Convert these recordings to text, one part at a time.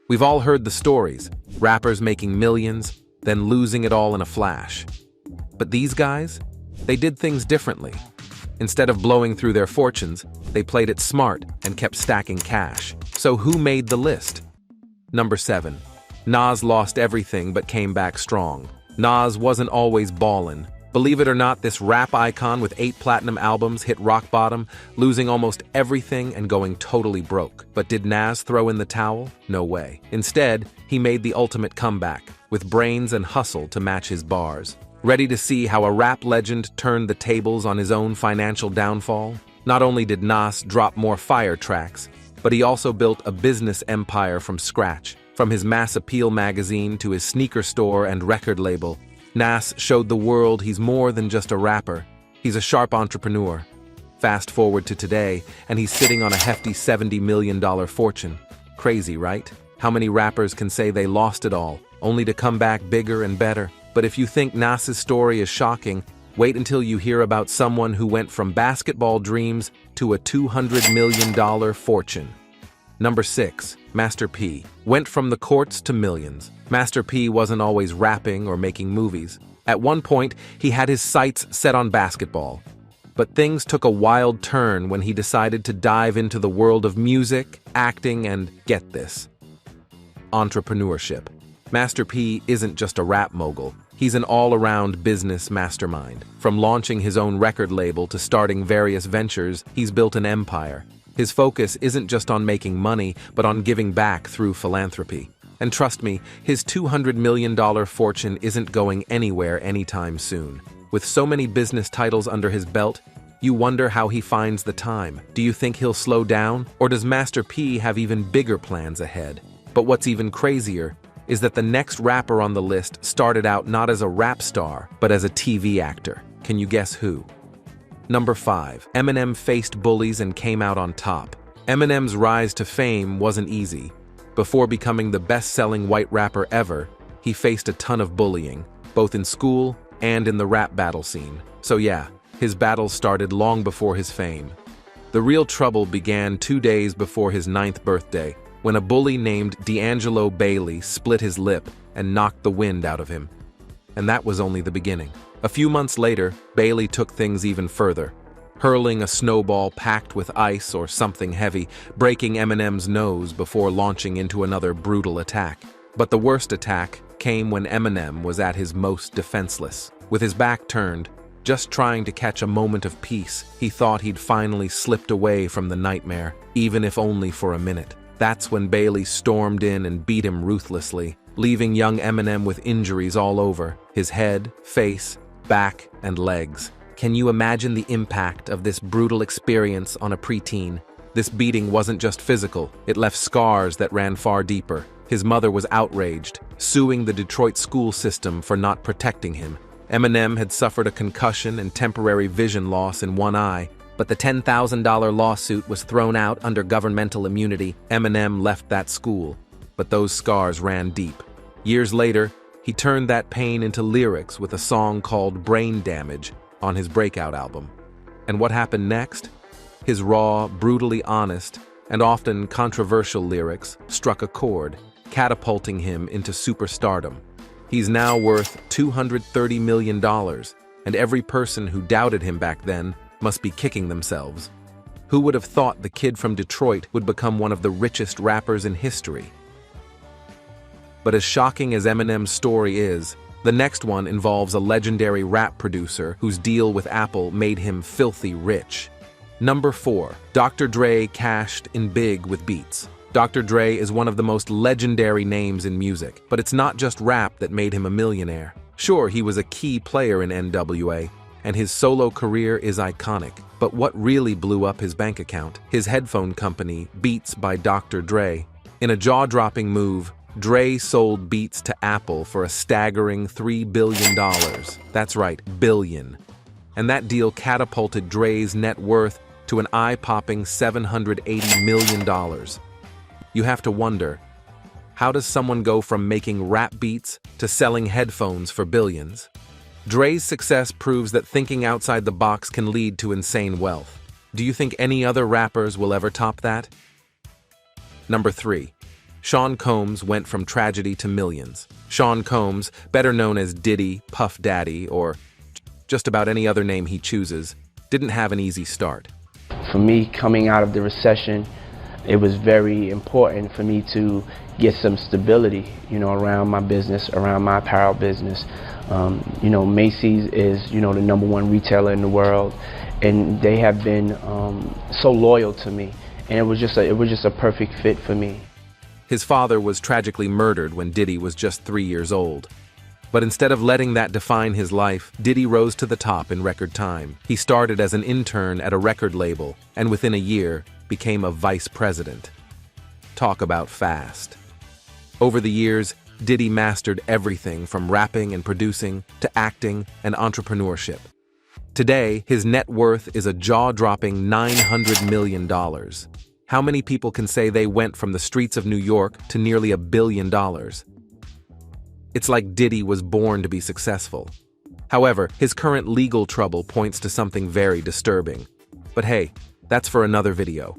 We've all heard the stories, rappers making millions, then losing it all in a flash. But these guys? They did things differently. Instead of blowing through their fortunes, they played it smart and kept stacking cash. So who made the list? Number 7. Nas lost everything but came back strong. Nas wasn't always ballin'. Believe it or not, this rap icon with 8 platinum albums hit rock bottom, losing almost everything and going totally broke. But did Nas throw in the towel? No way. Instead, he made the ultimate comeback, with brains and hustle to match his bars. Ready to see how a rap legend turned the tables on his own financial downfall? Not only did Nas drop more fire tracks, but he also built a business empire from scratch. From his Mass Appeal magazine to his sneaker store and record label, Nas showed the world he's more than just a rapper. He's a sharp entrepreneur. Fast forward to today, and he's sitting on a hefty $70 million fortune. Crazy, right? How many rappers can say they lost it all, only to come back bigger and better? But if you think Nas's story is shocking, wait until you hear about someone who went from basketball dreams to a $200 million fortune. Number 6. Master P. Went from the courts to millions. Master P wasn't always rapping or making movies. At one point, he had his sights set on basketball. But things took a wild turn when he decided to dive into the world of music, acting, and, get this, entrepreneurship. Master P isn't just a rap mogul. He's an all-around business mastermind. From launching his own record label to starting various ventures, he's built an empire. His focus isn't just on making money, but on giving back through philanthropy. And trust me, his $200 million fortune isn't going anywhere anytime soon. With so many business titles under his belt, you wonder how he finds the time. Do you think he'll slow down? Or does Master P have even bigger plans ahead? But what's even crazier is that the next rapper on the list started out not as a rap star, but as a TV actor. Can you guess who? Number 5. Eminem faced bullies and came out on top. Eminem's rise to fame wasn't easy. Before becoming the best-selling white rapper ever, he faced a ton of bullying, both in school and in the rap battle scene. So yeah, his battles started long before his fame. The real trouble began 2 days before his 9th birthday, when a bully named D'Angelo Bailey split his lip and knocked the wind out of him. And that was only the beginning. A few months later, Bailey took things even further, hurling a snowball packed with ice or something heavy, breaking Eminem's nose before launching into another brutal attack. But the worst attack came when Eminem was at his most defenseless. With his back turned, just trying to catch a moment of peace, he thought he'd finally slipped away from the nightmare, even if only for a minute. That's when Bailey stormed in and beat him ruthlessly, leaving young Eminem with injuries all over his head, face, back, and legs. Can you imagine the impact of this brutal experience on a preteen? This beating wasn't just physical, it left scars that ran far deeper. His mother was outraged, suing the Detroit school system for not protecting him. Eminem had suffered a concussion and temporary vision loss in one eye, but the $10,000 lawsuit was thrown out under governmental immunity. Eminem left that school, but those scars ran deep. Years later, he turned that pain into lyrics with a song called Brain Damage on his breakout album. And what happened next? His raw, brutally honest, and often controversial lyrics struck a chord, catapulting him into superstardom. He's now worth $230 million, and every person who doubted him back then must be kicking themselves. Who would have thought the kid from Detroit would become one of the richest rappers in history? But as shocking as Eminem's story is, the next one involves a legendary rap producer whose deal with Apple made him filthy rich. Number 4. Dr. Dre cashed in big with beats. Dr. Dre is one of the most legendary names in music, but it's not just rap that made him a millionaire. Sure, he was a key player in NWA, and his solo career is iconic. But what really blew up his bank account? His headphone company, Beats by Dr. Dre. In a jaw-dropping move, Dre sold Beats to Apple for a staggering $3 billion. That's right, billion. And that deal catapulted Dre's net worth to an eye-popping $780 million. You have to wonder, how does someone go from making rap beats to selling headphones for billions? Dre's success proves that thinking outside the box can lead to insane wealth. Do you think any other rappers will ever top that? Number 3. Sean Combs went from tragedy to millions. Sean Combs, better known as Diddy, Puff Daddy, or just about any other name he chooses, didn't have an easy start. For me, coming out of the recession, it was very important for me to get some stability, around my business, around my apparel business. Macy's is, the #1 retailer in the world, and they have been so loyal to me, and it was just a perfect fit for me. His father was tragically murdered when Diddy was just 3 years old. But instead of letting that define his life, Diddy rose to the top in record time. He started as an intern at a record label, and within a year, became a vice president. Talk about fast. Over the years, Diddy mastered everything from rapping and producing to acting and entrepreneurship. Today, his net worth is a jaw-dropping $900 million. How many people can say they went from the streets of New York to nearly $1 billion? It's like Diddy was born to be successful. However, his current legal trouble points to something very disturbing. But hey, that's for another video.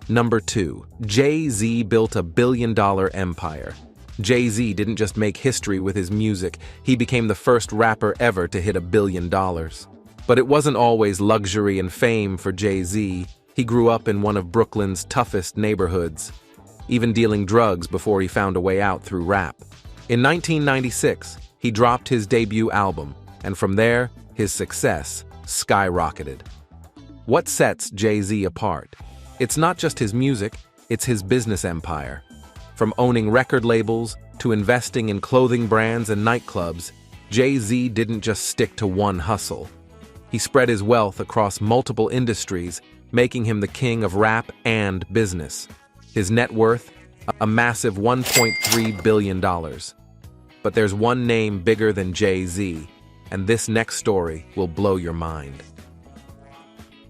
Number 2. Jay-Z built a billion-dollar empire. Jay-Z didn't just make history with his music, he became the first rapper ever to hit $1 billion. But it wasn't always luxury and fame for Jay-Z. He grew up in one of Brooklyn's toughest neighborhoods, even dealing drugs before he found a way out through rap. In 1996, he dropped his debut album, and from there, his success skyrocketed. What sets Jay-Z apart? It's not just his music, it's his business empire. From owning record labels to investing in clothing brands and nightclubs, Jay-Z didn't just stick to one hustle. He spread his wealth across multiple industries, making him the king of rap and business. His net worth, a massive $1.3 billion. But there's one name bigger than Jay-Z, and this next story will blow your mind.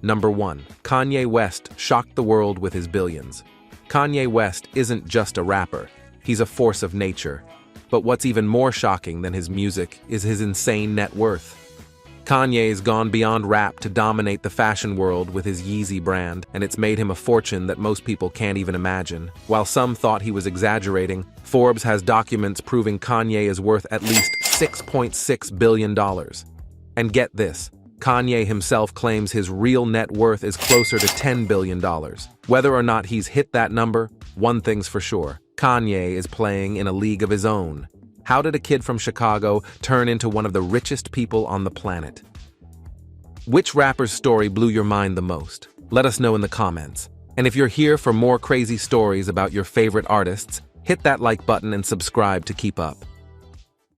Number 1. Kanye West shocked the world with his billions. Kanye West isn't just a rapper, he's a force of nature. But what's even more shocking than his music is his insane net worth. Kanye's gone beyond rap to dominate the fashion world with his Yeezy brand, and it's made him a fortune that most people can't even imagine. While some thought he was exaggerating, Forbes has documents proving Kanye is worth at least $6.6 billion. And get this, Kanye himself claims his real net worth is closer to $10 billion. Whether or not he's hit that number, one thing's for sure, Kanye is playing in a league of his own. How did a kid from Chicago turn into one of the richest people on the planet? Which rapper's story blew your mind the most? Let us know in the comments. And if you're here for more crazy stories about your favorite artists, hit that like button and subscribe to keep up.